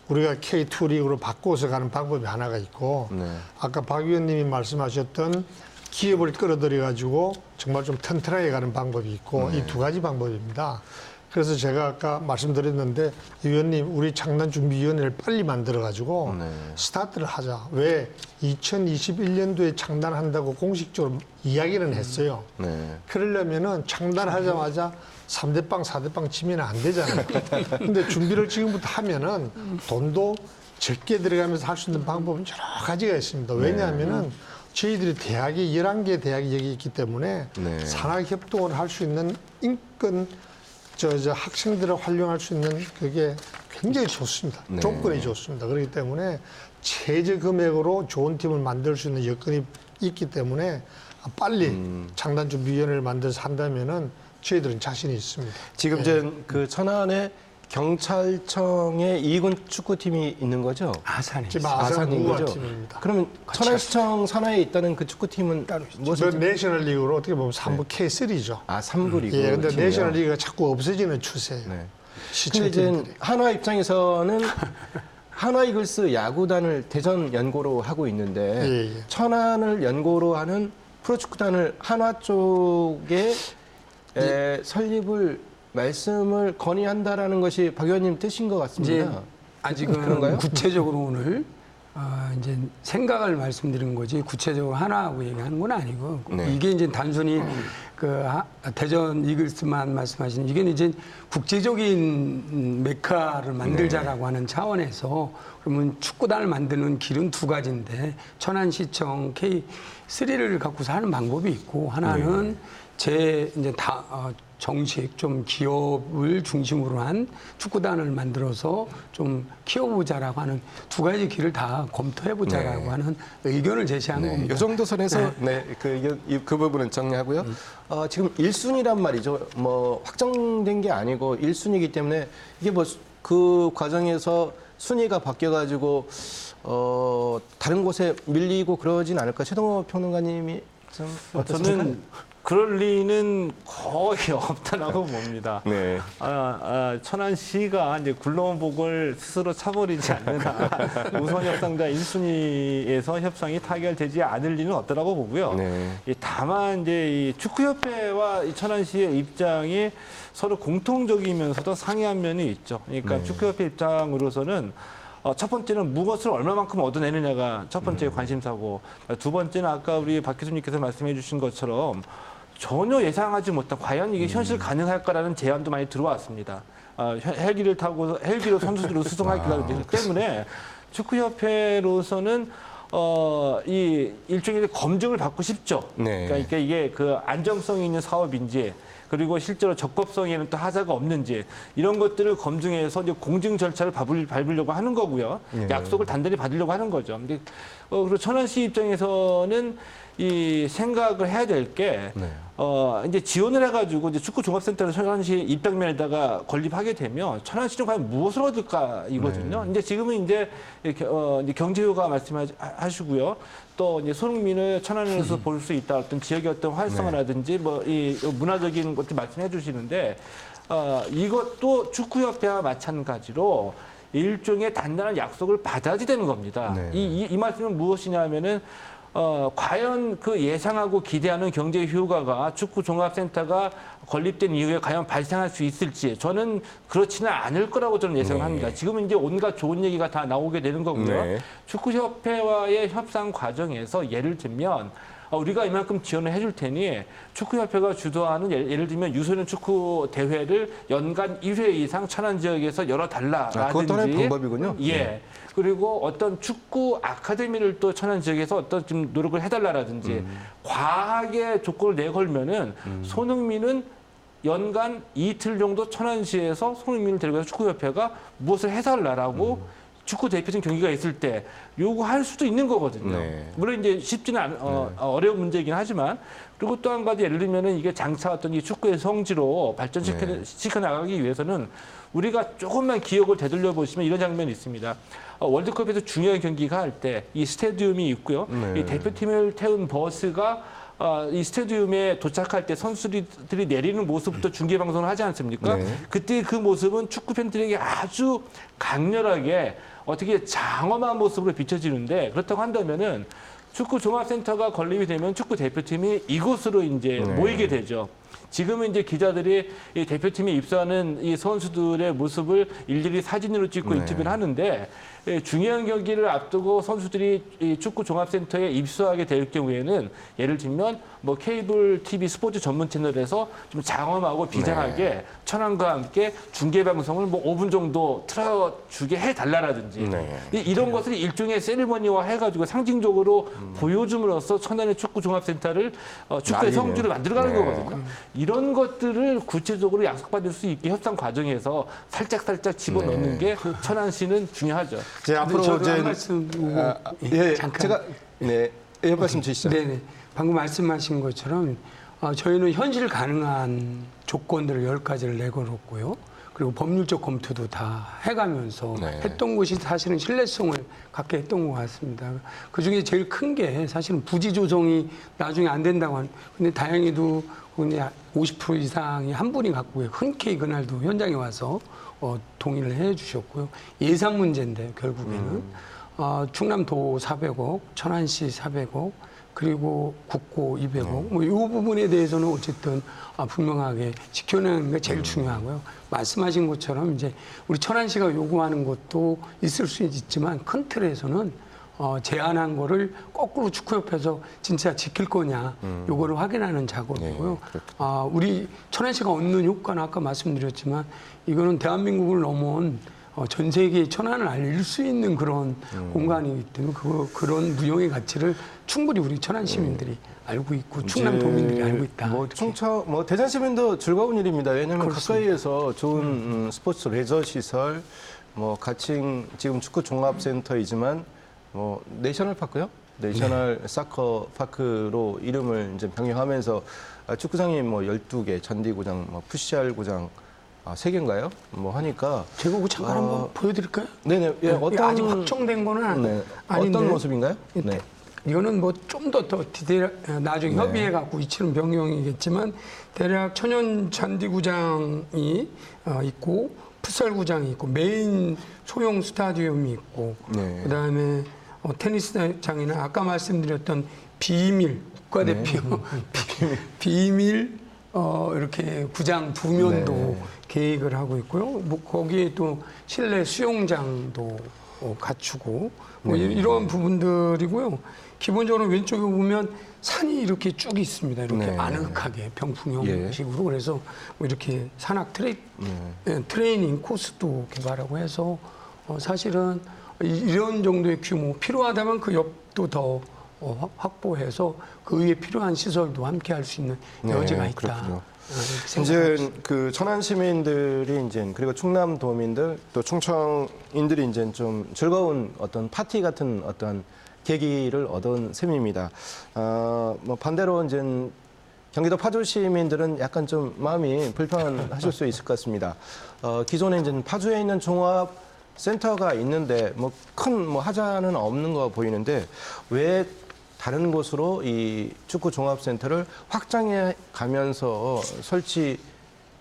우리가 K2 리그로 바꿔서 가는 방법이 하나가 있고 네. 아까 박 의원님이 말씀하셨던 기업을 끌어들여 가지고 정말 좀 튼튼하게 가는 방법이 있고 이 두 가지 방법입니다. 그래서 제가 아까 말씀드렸는데 의원님 우리 창단준비위원회를 빨리 만들어 가지고 네. 스타트를 하자. 왜 2021년도에 창단한다고 공식적으로 이야기는 했어요. 네. 그러려면은 창단하자마자 3대빵, 4대빵 치면 안 되잖아요. 근데 준비를 지금부터 하면은 돈도 적게 들어가면서 할 수 있는 방법은 여러 가지가 있습니다. 왜냐하면은 저희들이 대학이 11개 대학이 여기 있기 때문에 네. 산학협동을 할 수 있는 인권 저 학생들을 활용할 수 있는 그게 굉장히 좋습니다. 네. 조건이 좋습니다. 그렇기 때문에 최저 금액으로 좋은 팀을 만들 수 있는 여건이 있기 때문에 빨리 창단준비위원회를 만들어서 한다면은 저희들은 자신이 있습니다. 지금 이제 그 천안에 경찰청에 2군 축구팀이 있는 거죠? 아산이 지금 있어요. 아산 거죠? 무아팀입니다. 그러면 천안시청 산하에 있다는 그 축구팀은 저 무엇을? 내셔널 리그로 어떻게 보면 3부 K3죠. 아, 3부 리그. 예, 근데 팀이요? 내셔널 리그가 자꾸 없어지는 추세예요. 네. 근데 시청팀들이. 이제 한화 입장에서는 한화 이글스 야구단을 대전 연고로 하고 있는데 예, 예. 천안을 연고로 하는 프로축구단을 한화 쪽에 설립을 말씀을 건의한다라는 것이 박 의원님 뜻인 것 이제 같습니다. 아직은 그런가요? 구체적으로 오늘 이제 생각을 말씀드린 거지 구체적으로 하나하고 얘기하는 건 아니고 네. 이게 이제 단순히 대전 이글스만 말씀하시는 이게 이제 국제적인 메카를 만들자라고 하는 차원에서 그러면 축구단을 만드는 길은 두 가지인데 천안시청 K3를 갖고서 하는 방법이 있고 하나는 이제 정식 좀 기업을 중심으로 한 축구단을 만들어서 좀 키워보자라고 하는 두 가지 길을 다 검토해보자라고 하는 의견을 제시한 겁니다. 이 정도 선에서 그 부분은 정리하고요. 지금 1순위란 말이죠. 뭐 확정된 게 아니고 1순위이기 때문에 이게 뭐 그 과정에서 순위가 바뀌어가지고 다른 곳에 밀리고 그러진 않을까. 최동호 평론가님이 좀 어떻습니까? 저는 그럴 리는 거의 없다라고 봅니다. 네. 천안시가 이제 굴러온 복을 스스로 차버리지 않는 한 우선 협상자 1순위에서 협상이 타결되지 않을 리는 없다라고 보고요. 네. 다만 이제 이 축구협회와 이 천안시의 입장이 서로 공통적이면서도 상이한 면이 있죠. 그러니까 축구협회 입장으로서는 첫 번째는 무엇을 얼마만큼 얻어내느냐가 첫 번째 관심사고, 두 번째는 아까 우리 박 교수님께서 말씀해 주신 것처럼 전혀 예상하지 못한 과연 이게 현실 가능할까라는 제안도 많이 들어왔습니다. 헬기로 선수들을 수송하기 때문에 축구협회로서는 이 일종의 검증을 받고 싶죠. 네. 그러니까 이게 그 안정성이 있는 사업인지 그리고 실제로 적법성에는 또 하자가 없는지 이런 것들을 검증해서 이제 공증 절차를 밟으려고 하는 거고요. 약속을 단단히 받으려고 하는 거죠. 근데 그리고 천안시 입장에서는 이 생각을 해야 될 게 이제 지원을 해가지고 이제 축구 종합센터를 천안시 입당면에다가 건립하게 되면 천안시는 과연 무엇을 얻을까 이거든요. 이제 지금은 이제 경제효과 말씀하시고요. 또 이제 손흥민을 천안에서 볼 수 있다 어떤 지역의 어떤 활성화라든지 뭐 이 문화적인 것들 말씀해 주시는데 이것도 축구협회와 마찬가지로 일종의 단단한 약속을 받아야지 되는 겁니다. 이 말씀은 무엇이냐면은 과연 그 예상하고 기대하는 경제 효과가 축구 종합센터가 건립된 이후에 과연 발생할 수 있을지 저는 그렇지는 않을 거라고 저는 예상을 합니다. 지금은 이제 온갖 좋은 얘기가 다 나오게 되는 거고요. 축구협회와의 협상 과정에서 예를 들면 우리가 이만큼 지원을 해줄 테니 축구협회가 주도하는 예를 들면 유소년 축구 대회를 연간 1회 이상 천안 지역에서 열어달라라든지. 그것도 하나의 방법이군요. 예. 그리고 어떤 축구 아카데미를 또 천안 지역에서 어떤 좀 노력을 해달라라든지 과하게 조건을 내걸면은 손흥민은 연간 이틀 정도 천안시에서 손흥민을 데려가서 축구협회가 무엇을 해달라라고 축구 대표팀 경기가 있을 때 요구할 수도 있는 거거든요. 물론 이제 쉽지는 어려운 문제이긴 하지만 그리고 또 한 가지 예를 들면은 이게 장차 어떤 이 축구의 성지로 발전시켜 나가기 위해서는 우리가 조금만 기억을 되돌려 보시면 이런 장면이 있습니다. 월드컵에서 중요한 경기가 할 때 이 스타디움이 있고요. 이 대표팀을 태운 버스가 이 스타디움에 도착할 때 선수들이 내리는 모습부터 중계 방송을 하지 않습니까? 그때 그 모습은 축구 팬들에게 아주 강렬하게 어떻게 장엄한 모습으로 비춰지는데 그렇다고 한다면은 축구 종합센터가 건립이 되면 축구 대표팀이 이곳으로 이제 모이게 되죠. 지금은 이제 기자들이 이 대표팀에 입소하는 이 선수들의 모습을 일일이 사진으로 찍고 인터뷰를 하는데 중요한 경기를 앞두고 선수들이 이 축구 종합센터에 입소하게 될 경우에는 예를 들면 뭐 케이블 TV 스포츠 전문 채널에서 좀 장엄하고 비장하게 천안과 함께 중계 방송을 뭐 5분 정도 틀어주게 해달라라든지 이런 것을 일종의 세리머니화 해가지고 상징적으로 보여줌으로써 천안의 축구 종합센터를 축구의 성지로 만들어가는 거거든요. 이런 것들을 구체적으로 약속받을 수 있게 협상 과정에서 살짝 집어넣는 게 천안시는 중요하죠. 이제 앞으로 저도 한 이제 말씀 잠깐. 제가 말씀 주시죠. 네네. 방금 말씀하신 것처럼 저희는 현실 가능한 조건들을 10가지를 내걸었고요. 그리고 법률적 검토도 다 해가면서 했던 것이 사실은 신뢰성을 갖게 했던 것 같습니다. 그중에 제일 큰 게 사실은 부지 조성이 나중에 안 된다고 하는. 근데 다행히도 50% 이상이 한 분이 갖고 흔쾌히 그날도 현장에 와서 동의를 해 주셨고요. 예산 문제인데 결국에는 충남도 400억, 천안시 400억, 그리고 국고 200억. 뭐 이 부분에 대해서는 어쨌든 분명하게 지켜내는 게 제일 중요하고요. 말씀하신 것처럼 이제 우리 천안시가 요구하는 것도 있을 수 있지만 큰 틀에서는 제안한 거를 거꾸로 축구협회에서 진짜 지킬 거냐 요거를 확인하는 작업이고요. 우리 천안시가 얻는 효과는 아까 말씀드렸지만 이거는 대한민국을 넘어온 전 세계에 천안을 알릴 수 있는 그런 공간이기 때문에 그런 무형의 가치를 충분히 우리 천안 시민들이 알고 있고 충남 도민들이 알고 있다. 뭐 대전 시민도 즐거운 일입니다. 왜냐하면 가까이에서 좋은 스포츠 레저 시설, 뭐 가칭 지금 축구 종합센터이지만 뭐 내셔널 파크요? 내셔널 사커 파크로 이름을 이제 변경하면서 축구장이 뭐 12개, 잔디구장, 뭐 푸시알구장 3개인가요? 뭐 하니까 제가 그거 잠깐 한번 보여드릴까요? 네네. 아직 확정된 거는 아닌데 어떤 모습인가요? 네. 이거는 뭐 좀 더 디테일 나중에 협의해 갖고 위치는 변경이겠지만 대략 천연 잔디구장이 있고 풋살구장이 있고 메인 소형 스타디움이 있고 그다음에 테니스장이나 아까 말씀드렸던 비밀 국가대표 비밀 이렇게 구장 2면도 계획을 하고 있고요. 뭐 거기에 또 실내 수영장도 갖추고 뭐 이러한 부분들이고요. 기본적으로 왼쪽에 보면 산이 이렇게 쭉 있습니다. 이렇게 아늑하게 병풍형식으로 그래서 뭐 이렇게 산악 트레이닝 코스도 개발하고 해서 사실은 이런 정도의 규모 필요하다면 그 옆도 더 확보해서 그 위에 필요한 시설도 함께 할 수 있는 여지가 있다. 그렇군요. 이렇게 생각합니다. 이제 그 천안 시민들이 이제 그리고 충남도민들 또 충청인들이 이제 좀 즐거운 어떤 파티 같은 어떤 계기를 얻은 셈입니다. 뭐 반대로 이제 경기도 파주 시민들은 약간 좀 마음이 불편하실 수 있을 것 같습니다. 기존에 이제 파주에 있는 종합 센터가 있는데 뭐 큰 뭐 하자는 없는 거 보이는데 왜 다른 곳으로 이 축구 종합센터를 확장해 가면서 설치해야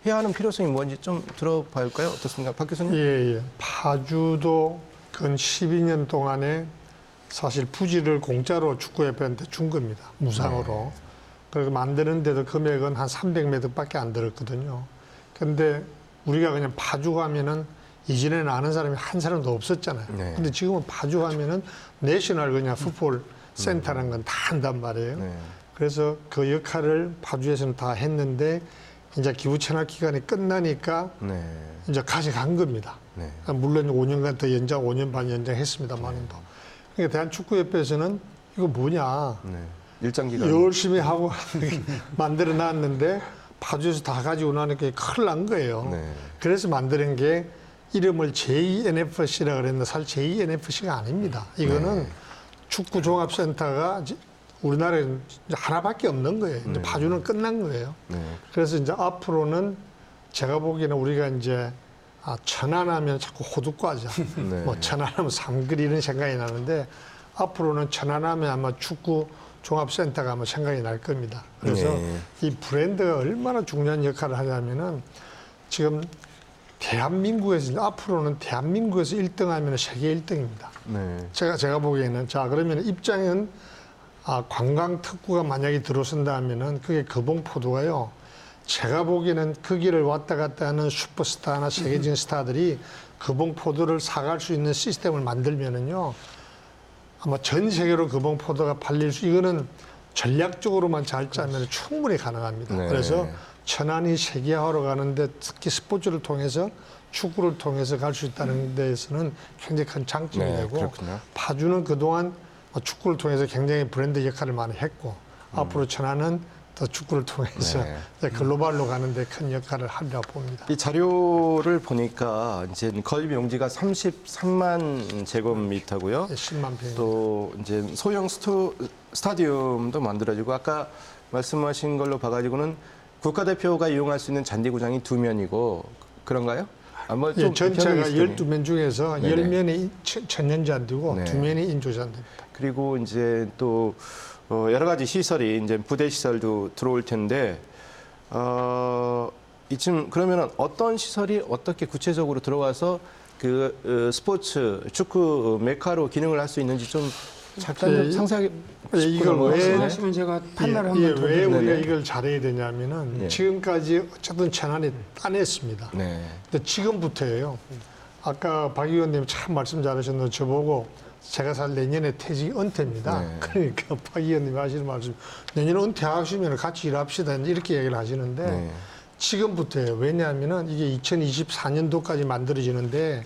하는 필요성이 뭔지 좀 들어볼까요? 어떻습니까? 박 교수님? 예. 파주도 근 12년 동안에 사실 부지를 공짜로 축구협회한테 준 겁니다. 무상으로. 그래서 만드는데도 금액은 한 300m밖에 안 들었거든요. 근데 우리가 그냥 파주 가면은 이전에는 아는 사람이 한 사람도 없었잖아요. 네. 근데 지금은 파주 가면은 내셔널 그냥 풋볼 센터라는 건 다 한단 말이에요. 네. 그래서 그 역할을 파주에서는 다 했는데 이제 기부 체납 기간이 끝나니까 네. 이제 가져간 겁니다. 네. 물론 5년간 더 연장, 5년 반 연장했습니다만도. 그러니까 대한축구협회에서는 이거 뭐냐. 네. 일정 기간. 열심히 하고 만들어 놨는데 파주에서 다 가지고 나니까 큰일 난 거예요. 네. 그래서 만드는 게 이름을 JNFC라 그랬는데 사실 JNFC가 아닙니다. 이거는 네. 축구 종합센터가 우리나라에 이제 하나밖에 없는 거예요. 이제 파주는 끝난 거예요. 네. 그래서 이제 앞으로는 제가 보기에는 우리가 이제 천안하면 자꾸 호두과자, 네. 뭐 천안하면 삼글 이런 생각이 나는데 앞으로는 천안하면 아마 축구 종합센터가 아마 생각이 날 겁니다. 그래서 네. 이 브랜드가 얼마나 중요한 역할을 하냐면은 지금 대한민국에서 앞으로는 대한민국에서 1등하면 세계 1등입니다. 네. 제가 보기에는 자 그러면 입장은 관광 특구가 만약에 들어선다 하면은 그게 거봉포도가요. 제가 보기에는 그 길을 왔다 갔다 하는 슈퍼스타나 세계적인 스타들이 거봉포도를 사갈 수 있는 시스템을 만들면은요. 아마 전 세계로 거봉포도가 팔릴 수 이거는 전략적으로만 잘 짜면 충분히 가능합니다. 네. 그래서 천안이 세계화로 가는데 특히 스포츠를 통해서 축구를 통해서 갈 수 있다는 데에서는 굉장히 큰 장점이 네, 되고 그렇군요. 파주는 그동안 축구를 통해서 굉장히 브랜드 역할을 많이 했고 앞으로 천안은 더 축구를 통해서 네. 이제 글로벌로 가는데 큰 역할을 하리라 봅니다. 이 자료를 보니까 이제 건립 용지가 33만 제곱미터고요. 10만 평. 또 이제 소형 스타디움도 만들어지고 아까 말씀하신 걸로 봐가지고는 국가대표가 이용할 수 있는 잔디구장이 2면이고 그런가요? 아마 예, 전체가 변형이 있을 텐데. 12면 중에서 네네. 10면이 천연잔디고 네. 2면이 인조잔디입니다. 그리고 이제 또 여러 가지 시설이 이제 부대 시설도 들어올 텐데 이쯤 그러면은 어떤 시설이 어떻게 구체적으로 들어와서 그 스포츠 축구 메카로 기능을 할 수 있는지 좀 잠깐 좀 예, 상세하게 이걸 왜 말씀하시면 제가 판단을 예, 한번 더 왜 드리면 우리가 이걸 잘해야 되냐면은 네. 지금까지 어쨌든 천안이 따냈습니다. 네. 근데 지금부터예요. 아까 박 의원님 참 말씀 잘하셨는데 저보고 제가 사실 내년에 퇴직 은퇴입니다. 네. 그러니까 박 의원님이 하시는 말씀 내년에 은퇴하시면 같이 일합시다 이렇게 얘기를 하시는데 네. 지금부터예요. 왜냐하면은 이게 2024년도까지 만들어지는데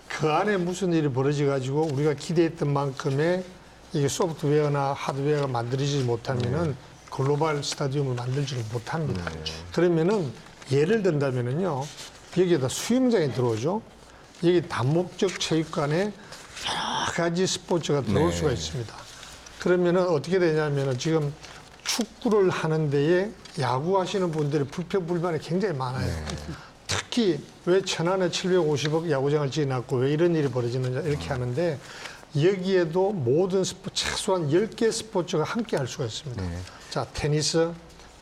그 안에 무슨 일이 벌어져 가지고 우리가 기대했던 만큼의 이게 소프트웨어나 하드웨어가 만들어지지 못하면은 글로벌 스타디움을 만들지를 못합니다. 그러면은 예를 든다면은요 여기에다 수영장이 들어오죠. 여기 다목적 체육관에 여러 가지 스포츠가 들어올 네. 수가 있습니다. 그러면은 어떻게 되냐면은 지금 축구를 하는 데에 야구 하시는 분들의 불평불만이 굉장히 많아요. 특히 왜 천안에 750억 야구장을 지어놨고 왜 이런 일이 벌어지느냐 이렇게 하는데 여기에도 모든 스포츠 최소한 10개 스포츠가 함께 할 수가 있습니다. 자, 테니스,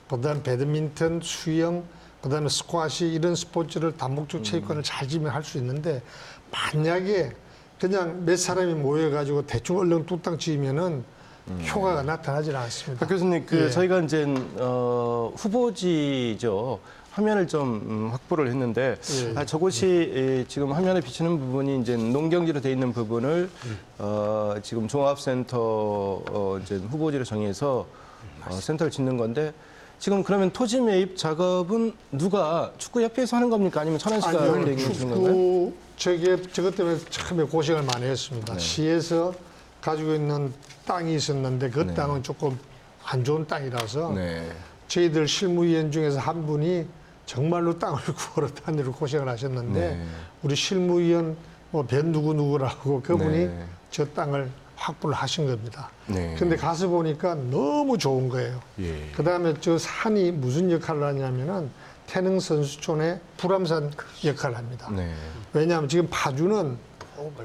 그다음 배드민턴, 수영, 그다음에 스쿼시 이런 스포츠를 다목적 체육관을 잘 지면 할 수 있는데 만약에 그냥 몇 사람이 모여가지고 대충 얼른 뚝딱 지으면은 효과가 나타나질 않습니다. 박 교수님, 그 예. 저희가 이제 후보지죠. 화면을 좀 확보를 했는데 예. 저곳이 지금 화면에 비치는 부분이 이제 농경지로 돼 있는 부분을 지금 종합센터 이제 후보지로 정해서 센터를 짓는 건데 지금 그러면 토지 매입 작업은 누가 축구협회에서 하는 겁니까? 아니면 천안시가 아니요, 내주는 건가요? 축구 저것 때문에 처음에 고생을 많이 했습니다. 네. 시에서 가지고 있는 땅이 있었는데 그 땅은 조금 안 좋은 땅이라서 네. 저희들 실무위원 중에서 한 분이 정말로 땅을 구하러 다니러 고생을 하셨는데 네. 우리 실무위원 뭐변 누구라고 그분이 네. 저 땅을 확보를 하신 겁니다. 네. 근데 가서 보니까 너무 좋은 거예요. 예. 그다음에 저 산이 무슨 역할을 하냐면은 태릉 선수촌의 불암산 역할을 합니다. 네. 왜냐하면 지금 파주는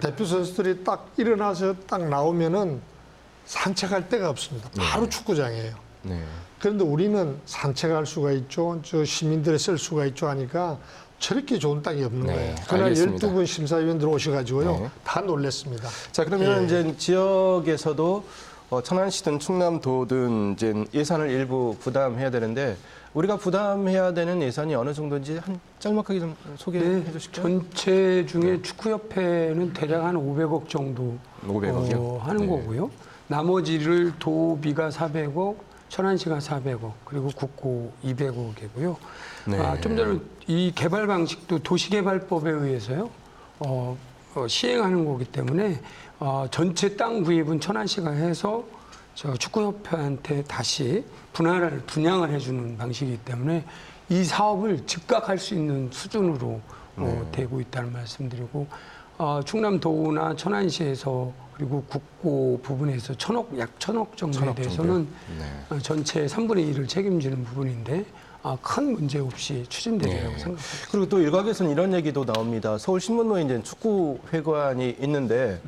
대표 선수들이 딱 일어나서 딱 나오면은 산책할 데가 없습니다. 바로 축구장이에요. 네. 그런데 우리는 산책할 수가 있죠. 저 시민들이 쓸 수가 있죠 하니까 저렇게 좋은 땅이 없는 네, 거예요. 그날 알겠습니다. 12분 심사위원들 오셔가지고요. 네. 다 놀랬습니다. 자, 그러면 예. 이제 지역에서도 천안시든 충남도든 이제 예산을 일부 부담해야 되는데 우리가 부담해야 되는 예산이 어느 정도인지 한 짤막하게 좀 소개해 주실까요? 전체 중에 축구협회는 대략 한 500억 정도 500억 이요? 하는 네. 거고요. 나머지를 도비가 400억, 천안시가 400억, 그리고 국고 200억이고요. 네. 좀 전에 이 개발 방식도 도시개발법에 의해서요. 시행하는 거기 때문에 전체 땅 구입은 천안시가 해서 저 축구협회한테 다시 분양을 해주는 방식이기 때문에 이 사업을 즉각 할 수 있는 수준으로 되고 있다는 말씀드리고 충남도나 천안시에서 그리고 국고 부분에서 약 천억 정도에 대해서는 네. 전체 3분의 1을 책임지는 부분인데 큰 문제 없이 추진되리라고 네. 생각합니다. 그리고 또 일각에서는 이런 얘기도 나옵니다. 서울신문로에 이제 축구회관이 있는데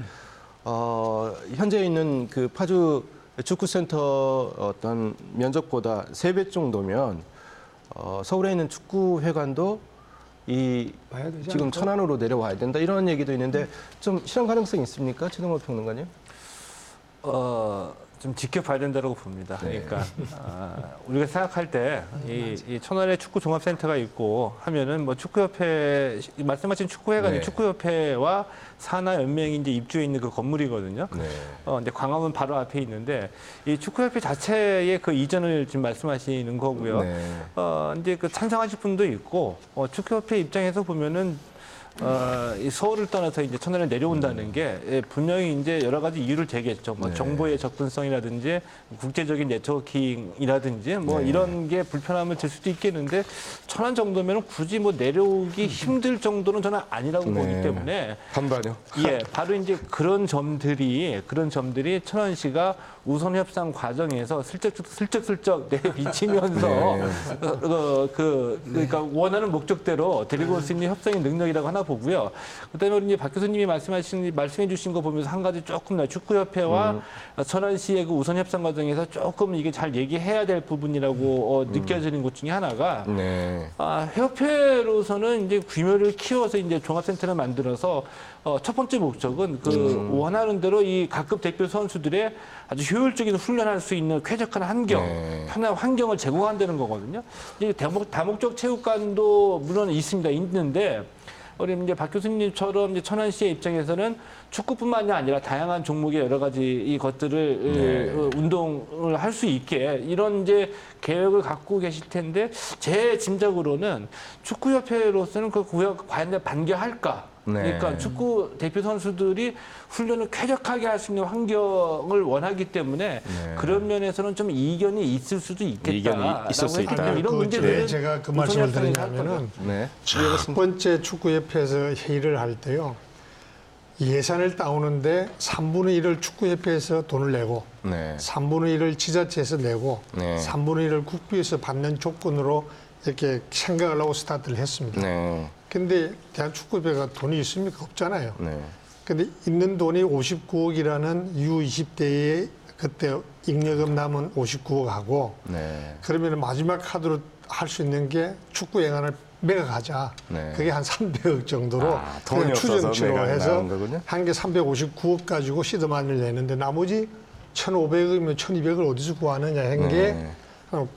현재 있는 그 파주 축구센터 어떤 면적보다 3배 정도면 서울에 있는 축구회관도 봐야 되지 지금 않을까요? 천안으로 내려와야 된다 이런 얘기도 있는데 좀 실현 가능성이 있습니까? 최동호 평론가님? 좀 지켜봐야 된다고 봅니다. 네. 그러니까 우리가 생각할 때 이 천안에 축구 종합센터가 있고 하면은 뭐 축구협회 말씀하신 축구회관이 네. 축구협회와 산하연맹이 이제 입주해 있는 그 건물이거든요. 네. 이제 광화문 바로 앞에 있는데 이 축구협회 자체의 그 이전을 지금 말씀하시는 거고요. 네. 이제 그 찬성하실 분도 있고 축구협회 입장에서 보면은 이 서울을 떠나서 이제 천안에 내려온다는 게 분명히 이제 여러 가지 이유를 제기했죠. 뭐 네. 정보의 접근성이라든지 국제적인 네트워킹이라든지 뭐 네. 이런 게 불편함을 줄 수도 있겠는데 천안 정도면 굳이 뭐 내려오기 힘들 정도는 저는 아니라고 네. 보기 때문에 반반요? 예, 바로 이제 그런 점들이 천안시가 우선 협상 과정에서 슬쩍슬쩍 내비치면서 네. 그러니까 원하는 목적대로 데리고 올 수 있는 협상의 능력이라고 하나 보고요. 그다음에 우리 이제 박 교수님이 말씀해 주신 거 보면서 한 가지 조금 축구협회와 천안시의 그 우선 협상 과정에서 조금 이게 잘 얘기해야 될 부분이라고 느껴지는 것 중에 하나가 네. 협회로서는 이제 규모를 키워서 이제 종합센터를 만들어서 첫 번째 목적은 원하는 대로 이 각급 대표 선수들의 아주 효율적인 훈련할 수 있는 쾌적한 환경, 네. 편한 환경을 제공한다는 거거든요. 이제 다목적 체육관도 물론 있는데 우리 이제 박 교수님처럼 이제 천안시의 입장에서는 축구뿐만이 아니라 다양한 종목의 여러 가지 이 것들을 운동을 할 수 있게 이런 이제 계획을 갖고 계실 텐데 제 짐작으로는 축구협회로서는 그 구역 과연 반겨할까? 네. 그러니까 축구 대표 선수들이 훈련을 쾌적하게 할 수 있는 환경을 원하기 때문에 그런 면에서는 좀 이견이 있을 수도 있겠다. 이견이 있을 수 있다. 이런 왜 문제들은 제가 그 말씀을 드리냐면은 네. 첫 번째 축구협회에서 회의를 할 때요. 예산을 따오는데 3분의 1을 축구협회에서 돈을 내고 네. 3분의 1을 지자체에서 내고 네. 3분의 1을 국비에서 받는 조건으로 이렇게 생각을 하고 스타트를 했습니다. 네. 근데 대한축구협회가 돈이 있습니까? 없잖아요. 네. 근데 있는 돈이 59억이라는 U20대에 그때 잉여금 남은 59억하고 네. 그러면 마지막 카드로 할 수 있는 게 축구 예산을 매각하자. 네. 그게 한 300억 정도로 돈이 그냥 없어서 추정치로 매각이 해서 나온 거군요? 한 게 359억 가지고 시드만을 내는데 나머지 1,500억이면 1,200을 어디서 구하느냐 한 게 네.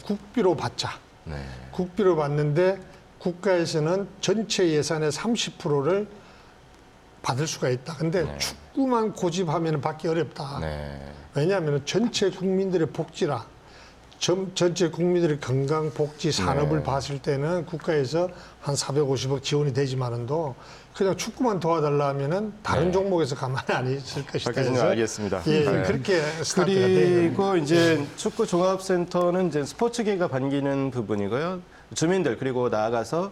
국비로 받자. 네. 국비로 받는데 국가에서는 전체 예산의 30%를 받을 수가 있다. 근데 네. 축구만 고집하면 받기 어렵다. 네. 왜냐하면 전체 국민들의 복지라 전체 국민들의 건강, 복지, 산업을 네. 봤을 때는 국가에서 한 450억 지원이 되지만은도 그냥 축구만 도와달라 하면은 다른 네. 종목에서 가만히 안 있을 것이다. 박교수님 해서 알겠습니다. 예, 네. 그렇게 스타트가 돼요. 그리고 이제 축구 종합센터는 이제 스포츠계가 반기는 부분이고요. 주민들 그리고 나아가서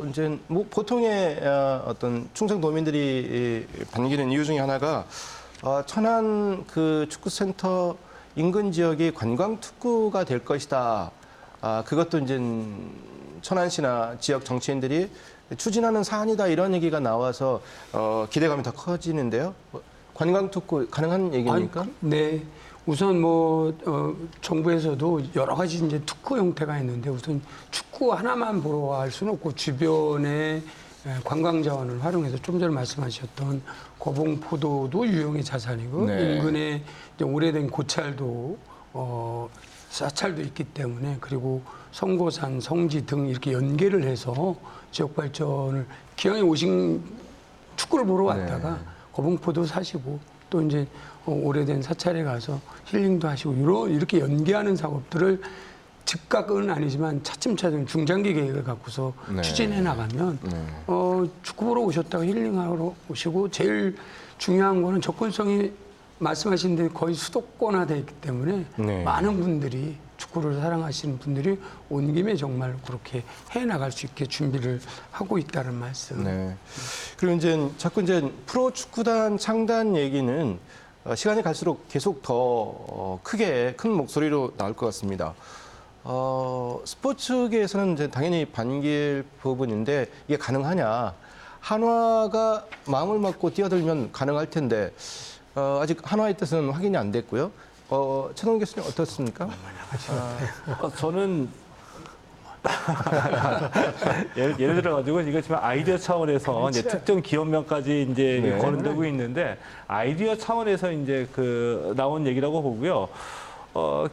이제 뭐 보통의 어떤 충청도민들이 반기는 이유 중에 하나가 천안 그 축구센터 인근 지역이 관광 특구가 될 것이다. 그것도 이제 천안시나 지역 정치인들이 추진하는 사안이다 이런 얘기가 나와서 기대감이 더 커지는데요. 관광 특구 가능한 얘기입니까? 아니, 네. 우선 정부에서도 여러 가지 이제 특구 형태가 있는데 우선 축구 하나만 보러 갈 수는 없고 주변에 관광 자원을 활용해서 좀 전에 말씀하셨던 거봉포도도 유형의 자산이고 네. 인근에 이제 오래된 고찰도 사찰도 있기 때문에 그리고 성고산, 성지 등 이렇게 연계를 해서 지역 발전을 기왕에 오신 축구를 보러 왔다가 네. 거봉포도 사시고 또 이제 오래된 사찰에 가서 힐링도 하시고 이렇게 연계하는 작업들을 즉각은 아니지만 차츰차츰 중장기 계획을 갖고서 네. 추진해 나가면 네. 축구 보러 오셨다가 힐링하러 오시고 제일 중요한 거는 접근성이 말씀하신 대로 거의 수도권화돼 있기 때문에 네. 많은 분들이 축구를 사랑하시는 분들이 온 김에 정말 그렇게 해 나갈 수 있게 준비를 하고 있다는 말씀. 네. 그리고 이제 자꾸 이제 프로 축구단 창단 얘기는 시간이 갈수록 계속 더 크게 큰 목소리로 나올 것 같습니다. 스포츠계에서는 이제 당연히 반길 부분인데 이게 가능하냐? 한화가 마음을 먹고 뛰어들면 가능할 텐데 아직 한화의 뜻은 확인이 안 됐고요. 최동훈 교수님 어떻습니까? 저는 예를 들어가지고 이거 지금 아이디어 차원에서 이제 특정 기업명까지 이제 네. 거론되고 있는데 아이디어 차원에서 이제 그 나온 얘기라고 보고요.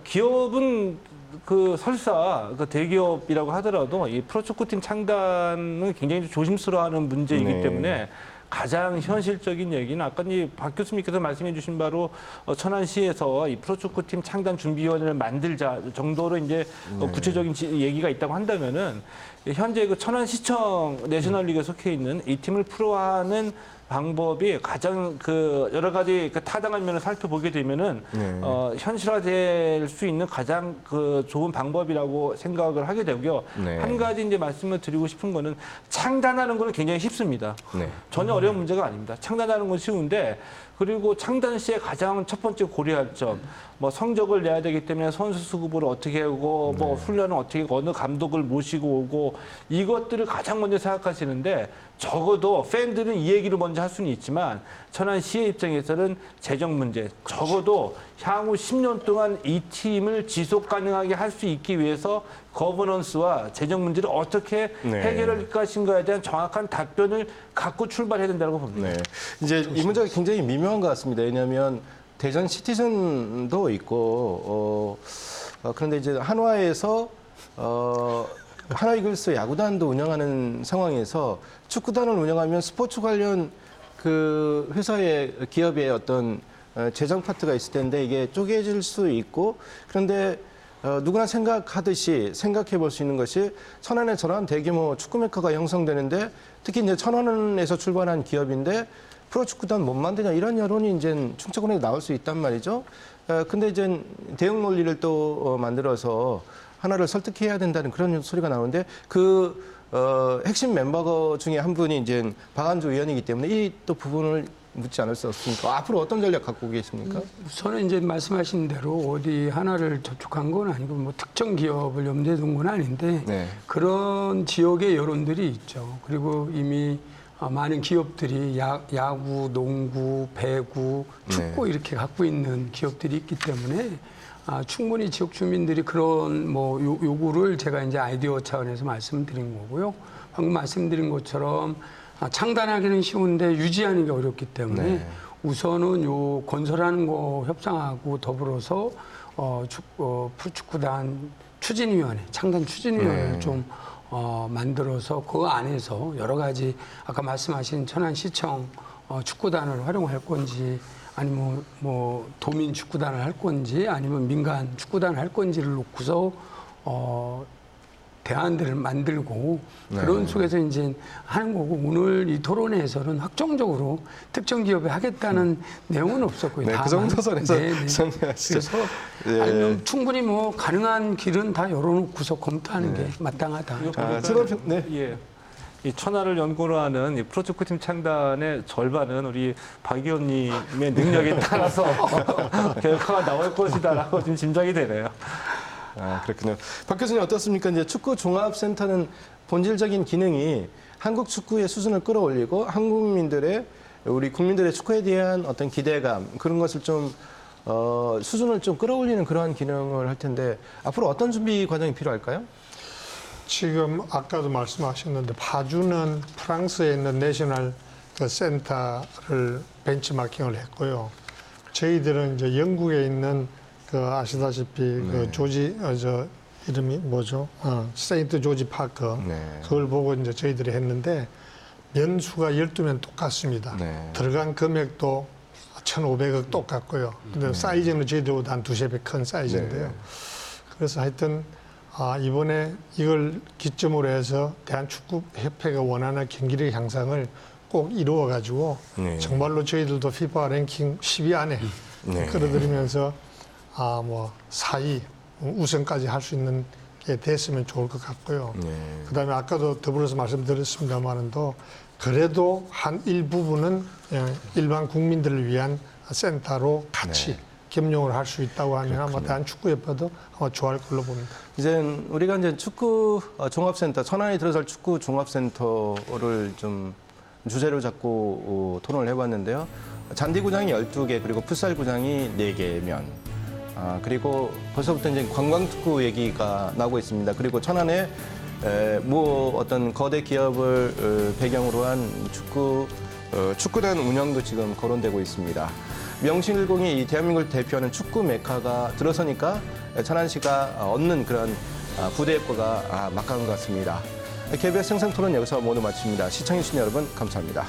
기업은 그 설사 그 대기업이라고 하더라도 이 프로축구팀 창단은 굉장히 조심스러워하는 문제이기 네. 때문에 가장 현실적인 얘기는 아까 박 교수님께서 말씀해 주신 바로 천안시에서 이 프로축구팀 창단 준비위원회를 만들자 정도로 이제 구체적인 얘기가 있다고 한다면은 현재 그 천안시청 내셔널리그에 속해 있는 이 팀을 프로화하는 방법이 가장 그 여러 가지 그 타당한 면을 살펴보게 되면은 네. 현실화될 수 있는 가장 그 좋은 방법이라고 생각을 하게 되고요. 네. 한 가지 이제 말씀을 드리고 싶은 거는 창단하는 거는 굉장히 쉽습니다. 네. 전혀 어려운 문제가 아닙니다. 창단하는 건 쉬운데 그리고 창단 시에 가장 첫 번째 고려할 점, 뭐 성적을 내야 되기 때문에 선수 수급을 어떻게 하고 뭐 훈련은 어떻게 하고 어느 감독을 모시고 오고 이것들을 가장 먼저 생각하시는데 적어도 팬들은 이 얘기를 먼저 할 수는 있지만 천안시의 입장에서는 재정 문제, 적어도 향후 10년 동안 이 팀을 지속 가능하게 할 수 있기 위해서 거버넌스와 재정 문제를 어떻게 네. 해결할 것인가에 대한 정확한 답변을 갖고 출발해야 된다고 봅니다. 네. 이제 이 문제가 굉장히 미묘한 것 같습니다. 왜냐하면 대전 시티즌도 있고, 그런데 이제 한화에서, 한화 이글스 야구단도 운영하는 상황에서 축구단을 운영하면 스포츠 관련 그 회사의 기업의 어떤 재정 파트가 있을 텐데 이게 쪼개질 수 있고 그런데 누구나 생각하듯이 생각해 볼 수 있는 것이 천안에 저런 대규모 축구 메카가 형성되는데 특히 이제 천안에서 출발한 기업인데 프로축구단 못 만드냐 이런 여론이 이제 충청권에 나올 수 있단 말이죠. 근데 이제 대응 논리를 또 만들어서 하나를 설득해야 된다는 그런 소리가 나오는데 핵심 멤버 중에 한 분이 이제 박안주 의원이기 때문에 이 또 부분을 묻지 않을 수 없습니까? 앞으로 어떤 전략 갖고 계십니까? 저는 이제 말씀하신 대로 어디 하나를 접촉한 건 아니고 뭐 특정 기업을 염두에 둔 건 아닌데 네. 그런 지역의 여론들이 있죠. 그리고 이미 많은 기업들이 야구, 농구, 배구, 축구 이렇게 갖고 있는 기업들이 있기 때문에 충분히 지역 주민들이 그런 뭐 요구를 제가 이제 아이디어 차원에서 말씀드린 거고요. 방금 말씀드린 것처럼 창단하기는 쉬운데 유지하는 게 어렵기 때문에 네. 우선은 요 건설하는 거 협상하고 더불어서 프로축구단 추진위원회, 창단 추진위원회를 네. 좀 만들어서 그 안에서 여러 가지 아까 말씀하신 천안시청 축구단을 활용할 건지 아니면 뭐 도민 축구단을 할 건지 아니면 민간 축구단을 할 건지를 놓고서 대안들을 만들고 그런 속에서 이제 하는 거고 오늘 이 토론회에서는 확정적으로 특정 기업에 하겠다는 내용은 없었고요. 네, 그 다만, 정도 선에서 네, 네. 정리하시죠. 그래서 예. 아니면 충분히 뭐 가능한 길은 다 열어놓고서 검토하는 게 마땅하다. 네. 예. 이 천하를 연구로 하는 이 프로축구팀 창단의 절반은 우리 박 의원님의 능력에 따라서 결과가 나올 것이다라고 지금 짐작이 되네요. 아, 그렇군요. 박 교수님 어떻습니까? 이제 축구 종합센터는 본질적인 기능이 한국 축구의 수준을 끌어올리고 우리 국민들의 축구에 대한 어떤 기대감 그런 것을 좀 수준을 좀 끌어올리는 그러한 기능을 할 텐데 앞으로 어떤 준비 과정이 필요할까요? 지금 아까도 말씀하셨는데 파주는 프랑스에 있는 내셔널 그 센터를 벤치마킹을 했고요. 저희들은 이제 영국에 있는 그 아시다시피 그 조지 이름이 뭐죠? 세인트 조지 파크. 네. 그걸 보고 이제 저희들이 했는데 면수가 12면 똑같습니다. 네. 들어간 금액도 1,500억 똑같고요. 근데 사이즈는 저희들보다 한 두세 배 큰 사이즈인데요. 네. 그래서 하여튼 이번에 이걸 기점으로 해서 대한축구협회가 원하는 경기력 향상을 꼭 이루어가지고 네. 정말로 저희들도 피파 랭킹 10위 안에 네. 끌어들이면서 뭐 4위 우승까지 할 수 있는 게 됐으면 좋을 것 같고요. 네. 그다음에 아까도 더불어서 말씀드렸습니다만은도 그래도 한 일부분은 일반 국민들을 위한 센터로 같이 겸용을 할 수 있다고 하면 아마 대한축구협회도 아마 좋아할 걸로 봅니다. 이제 우리가 이제 축구 종합센터 천안에 들어설 축구 종합센터를 좀 주제로 잡고 토론을 해봤는데요. 잔디구장이 12개 그리고 풋살구장이 4개면 그리고 벌써부터 이제 관광특구 얘기가 나오고 있습니다. 그리고 천안에 어떤 거대 기업을 배경으로 한 축구단 운영도 지금 거론되고 있습니다. 명실공히 이 대한민국을 대표하는 축구 메카가 들어서니까 천안시가 얻는 그런 부대 효과가 막강한 것 같습니다. KBS 생생토론 여기서 모두 마칩니다. 시청해주신 여러분 감사합니다.